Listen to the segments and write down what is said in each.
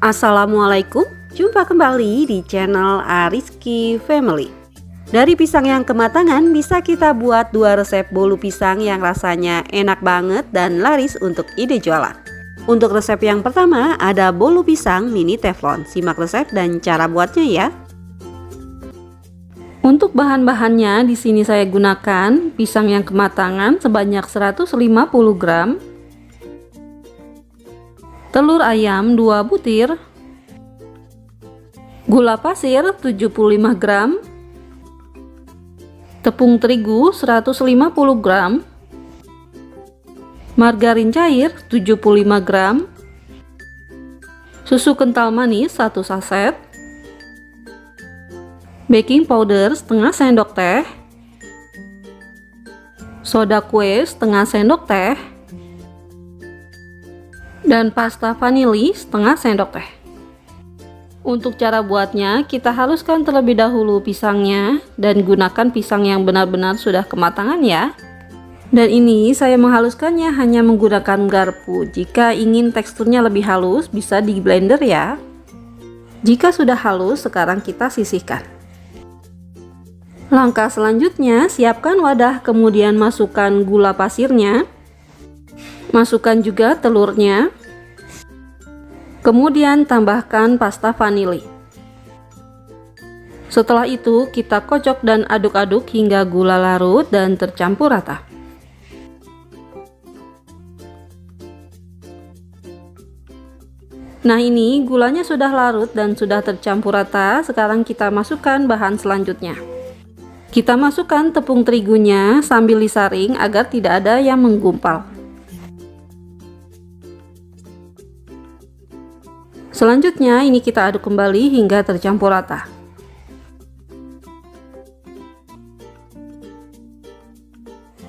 Assalamualaikum, jumpa kembali di channel Ariski Family. Dari pisang yang kematangan bisa kita buat 2 resep bolu pisang yang rasanya enak banget dan laris untuk ide jualan. Untuk resep yang pertama ada bolu pisang mini teflon. Simak resep dan cara buatnya ya. Untuk bahan-bahannya di sini saya gunakan pisang yang kematangan sebanyak 150 gram, telur ayam 2 butir, gula pasir 75 gram, tepung terigu 150 gram, margarin cair 75 gram, susu kental manis 1 saset, baking powder setengah sendok teh, soda kue setengah sendok teh, dan pasta vanili setengah sendok teh. Untuk cara buatnya, kita haluskan terlebih dahulu pisangnya dan gunakan pisang yang benar-benar sudah kematangan ya. Dan ini saya menghaluskannya hanya menggunakan garpu. Jika ingin teksturnya lebih halus bisa di blender ya. Jika sudah halus, sekarang kita sisihkan. Langkah selanjutnya, siapkan wadah, kemudian masukkan gula pasirnya, masukkan juga telurnya, kemudian tambahkan pasta vanili. Setelah itu kita kocok dan aduk-aduk hingga gula larut dan tercampur rata. Nah, ini gulanya sudah larut dan sudah tercampur rata. Sekarang kita masukkan bahan selanjutnya. Kita masukkan tepung terigunya sambil disaring agar tidak ada yang menggumpal. Selanjutnya ini kita aduk kembali hingga tercampur rata.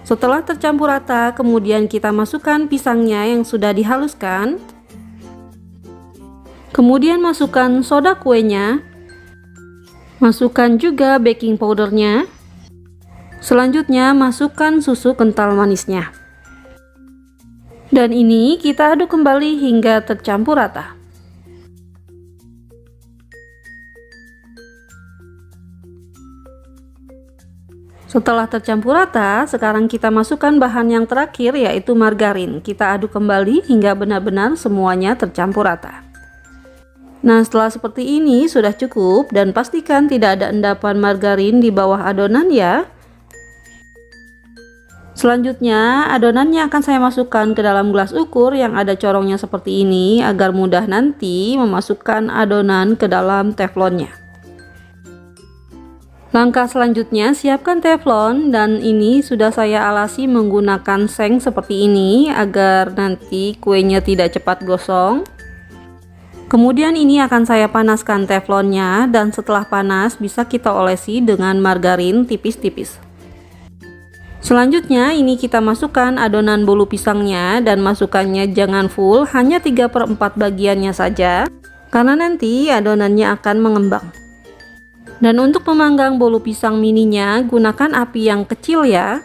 Setelah tercampur rata, kemudian kita masukkan pisangnya yang sudah dihaluskan. Kemudian masukkan soda kuenya. Masukkan juga baking powdernya. Selanjutnya masukkan susu kental manisnya. Dan ini kita aduk kembali hingga tercampur rata. Setelah tercampur rata, sekarang kita masukkan bahan yang terakhir yaitu margarin. Kita aduk kembali hingga benar-benar semuanya tercampur rata. Nah, setelah seperti ini sudah cukup dan pastikan tidak ada endapan margarin di bawah adonan ya. Selanjutnya adonannya akan saya masukkan ke dalam gelas ukur yang ada corongnya seperti ini agar mudah nanti memasukkan adonan ke dalam teflonnya. Langkah selanjutnya siapkan teflon dan ini sudah saya alasi menggunakan seng seperti ini agar nanti kuenya tidak cepat gosong. Kemudian ini akan saya panaskan teflonnya dan setelah panas bisa kita olesi dengan margarin tipis-tipis. Selanjutnya ini kita masukkan adonan bolu pisangnya dan masukkannya jangan full, hanya 3/4 bagiannya saja karena nanti adonannya akan mengembang. Dan untuk memanggang bolu pisang mininya gunakan api yang kecil ya.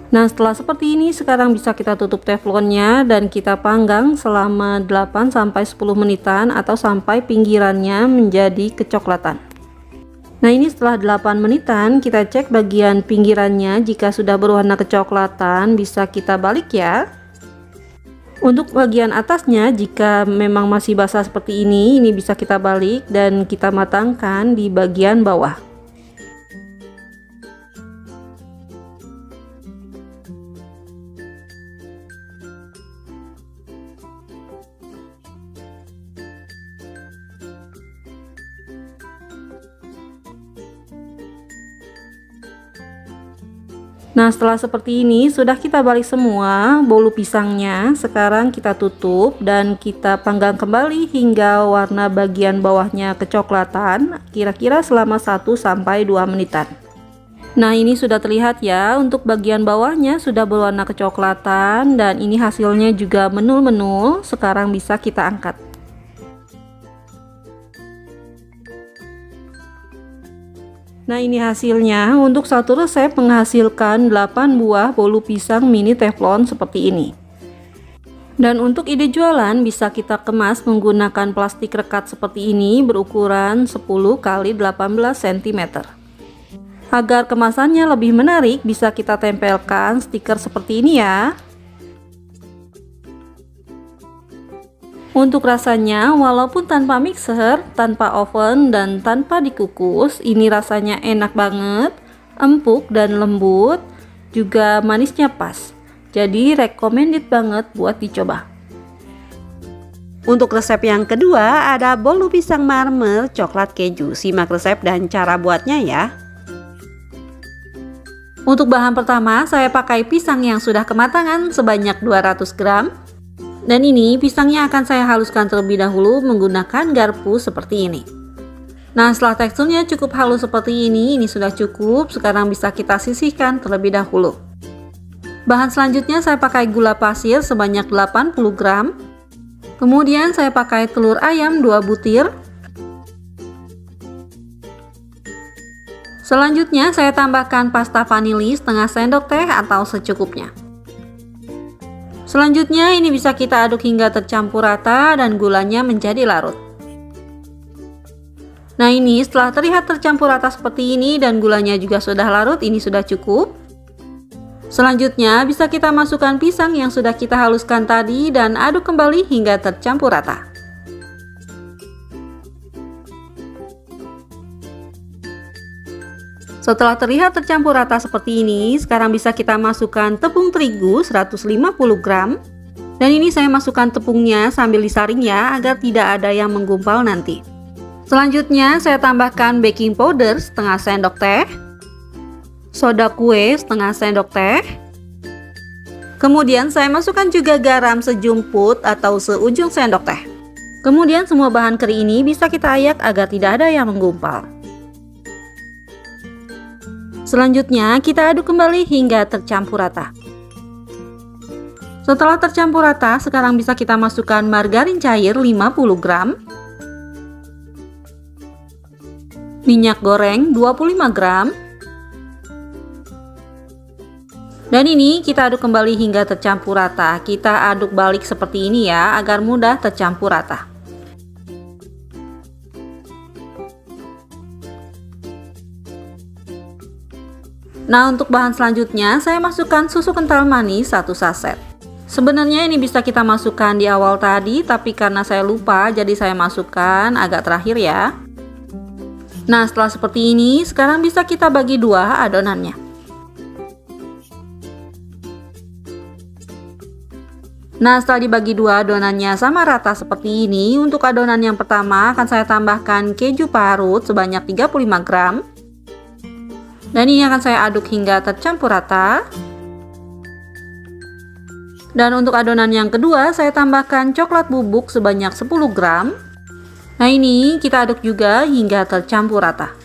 Nah, setelah seperti ini sekarang bisa kita tutup teflonnya dan kita panggang selama 8-10 menitan atau sampai pinggirannya menjadi kecoklatan. Nah, ini setelah 8 menitan kita cek bagian pinggirannya, jika sudah berwarna kecoklatan bisa kita balik ya. Untuk bagian atasnya jika memang masih basah seperti ini bisa kita balik dan kita matangkan di bagian bawah. Nah, setelah seperti ini sudah kita balik semua bolu pisangnya. Sekarang kita tutup dan kita panggang kembali hingga warna bagian bawahnya kecoklatan, kira-kira selama 1-2 menitan. Nah, ini sudah terlihat ya, untuk bagian bawahnya sudah berwarna kecoklatan dan ini hasilnya juga menul-menul. Sekarang bisa kita angkat. Nah, ini hasilnya. Untuk satu resep menghasilkan 8 buah bolu pisang mini teflon seperti ini. Dan untuk ide jualan bisa kita kemas menggunakan plastik rekat seperti ini berukuran 10 x 18 cm. Agar kemasannya lebih menarik bisa kita tempelkan stiker seperti ini ya. Untuk rasanya, walaupun tanpa mixer, tanpa oven, dan tanpa dikukus, ini rasanya enak banget, empuk dan lembut, juga manisnya pas. Jadi recommended banget buat dicoba. Untuk resep yang kedua ada bolu pisang marmer coklat keju. Simak resep dan cara buatnya ya. Untuk bahan pertama, saya pakai pisang yang sudah kematangan sebanyak 200 gram. Dan ini pisangnya akan saya haluskan terlebih dahulu menggunakan garpu seperti ini. Nah, setelah teksturnya cukup halus seperti ini sudah cukup. Sekarang bisa kita sisihkan terlebih dahulu. Bahan selanjutnya saya pakai gula pasir sebanyak 80 gram. Kemudian saya pakai telur ayam 2 butir. Selanjutnya saya tambahkan pasta vanili setengah sendok teh atau secukupnya. Selanjutnya ini bisa kita aduk hingga tercampur rata dan gulanya menjadi larut. Nah, ini setelah terlihat tercampur rata seperti ini dan gulanya juga sudah larut, ini sudah cukup. Selanjutnya bisa kita masukkan pisang yang sudah kita haluskan tadi dan aduk kembali hingga tercampur rata. Setelah terlihat tercampur rata seperti ini, sekarang bisa kita masukkan tepung terigu 150 gram. Dan ini saya masukkan tepungnya sambil disaring ya, agar tidak ada yang menggumpal nanti. Selanjutnya saya tambahkan baking powder setengah sendok teh, soda kue setengah sendok teh. Kemudian saya masukkan juga garam sejumput atau seujung sendok teh. Kemudian semua bahan kering ini bisa kita ayak agar tidak ada yang menggumpal. Selanjutnya kita aduk kembali hingga tercampur rata. Setelah tercampur rata, sekarang bisa kita masukkan margarin cair 50 gram, minyak goreng 25 gram, dan ini kita aduk kembali hingga tercampur rata. Kita aduk balik seperti ini ya, agar mudah tercampur rata. Nah, untuk bahan selanjutnya saya masukkan susu kental manis 1 saset. Sebenarnya ini bisa kita masukkan di awal tadi, tapi karena saya lupa jadi saya masukkan agak terakhir ya. Nah, setelah seperti ini sekarang bisa kita bagi dua adonannya. Nah, setelah dibagi dua adonannya sama rata seperti ini, untuk adonan yang pertama akan saya tambahkan keju parut sebanyak 35 gram. Dan ini akan saya aduk hingga tercampur rata. Dan untuk adonan yang kedua saya tambahkan coklat bubuk sebanyak 10 gram. Nah, ini kita aduk juga hingga tercampur rata.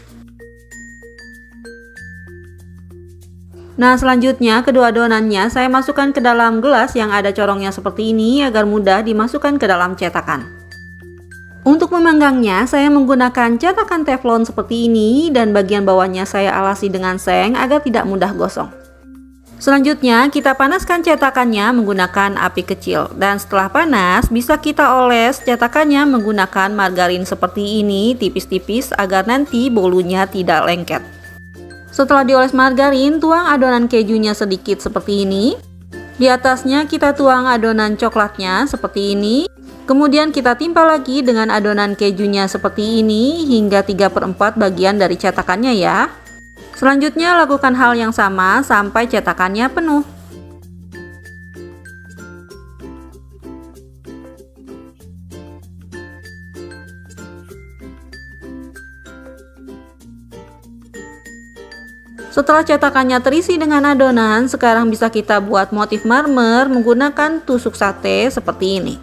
Nah, selanjutnya kedua adonannya saya masukkan ke dalam gelas yang ada corongnya seperti ini agar mudah dimasukkan ke dalam cetakan. Untuk memanggangnya saya menggunakan cetakan teflon seperti ini dan bagian bawahnya saya alasi dengan seng agar tidak mudah gosong. Selanjutnya kita panaskan cetakannya menggunakan api kecil, dan setelah panas bisa kita oles cetakannya menggunakan margarin seperti ini tipis-tipis agar nanti bolunya tidak lengket. Setelah dioles margarin, tuang adonan kejunya sedikit seperti ini. Di atasnya kita tuang adonan coklatnya seperti ini. Kemudian kita timpa lagi dengan adonan kejunya seperti ini hingga 3/4 bagian dari cetakannya ya. Selanjutnya lakukan hal yang sama sampai cetakannya penuh. Setelah cetakannya terisi dengan adonan, sekarang bisa kita buat motif marmer menggunakan tusuk sate seperti ini.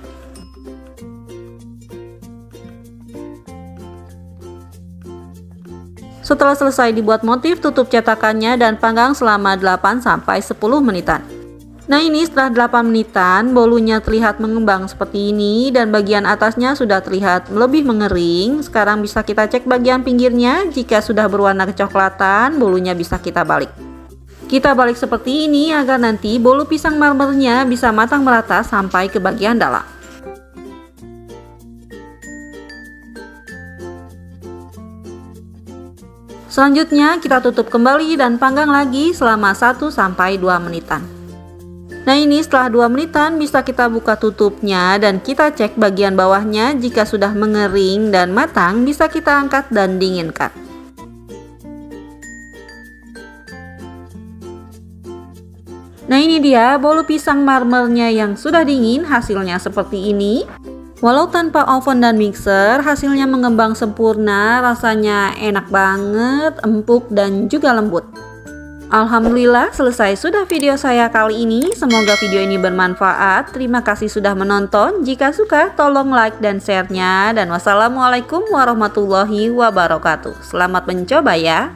Setelah selesai dibuat motif, tutup cetakannya dan panggang selama 8-10 menitan. Nah ini setelah 8 menitan bolunya terlihat mengembang seperti ini dan bagian atasnya sudah terlihat lebih mengering. Sekarang bisa kita cek bagian pinggirnya, jika sudah berwarna kecoklatan bolunya bisa kita balik. Kita balik seperti ini agar nanti bolu pisang marmernya bisa matang merata sampai ke bagian dalam. Selanjutnya kita tutup kembali dan panggang lagi selama 1-2 menitan. Nah ini setelah 2 menitan bisa kita buka tutupnya dan kita cek bagian bawahnya, jika sudah mengering dan matang bisa kita angkat dan dinginkan. Nah ini dia bolu pisang marmernya yang sudah dingin, hasilnya seperti ini. Walau tanpa oven dan mixer, hasilnya mengembang sempurna, rasanya enak banget, empuk dan juga lembut. Alhamdulillah selesai sudah video saya kali ini. Semoga video ini bermanfaat. Terima kasih sudah menonton. Jika suka tolong like dan share-nya. Dan wassalamualaikum warahmatullahi wabarakatuh. Selamat mencoba ya.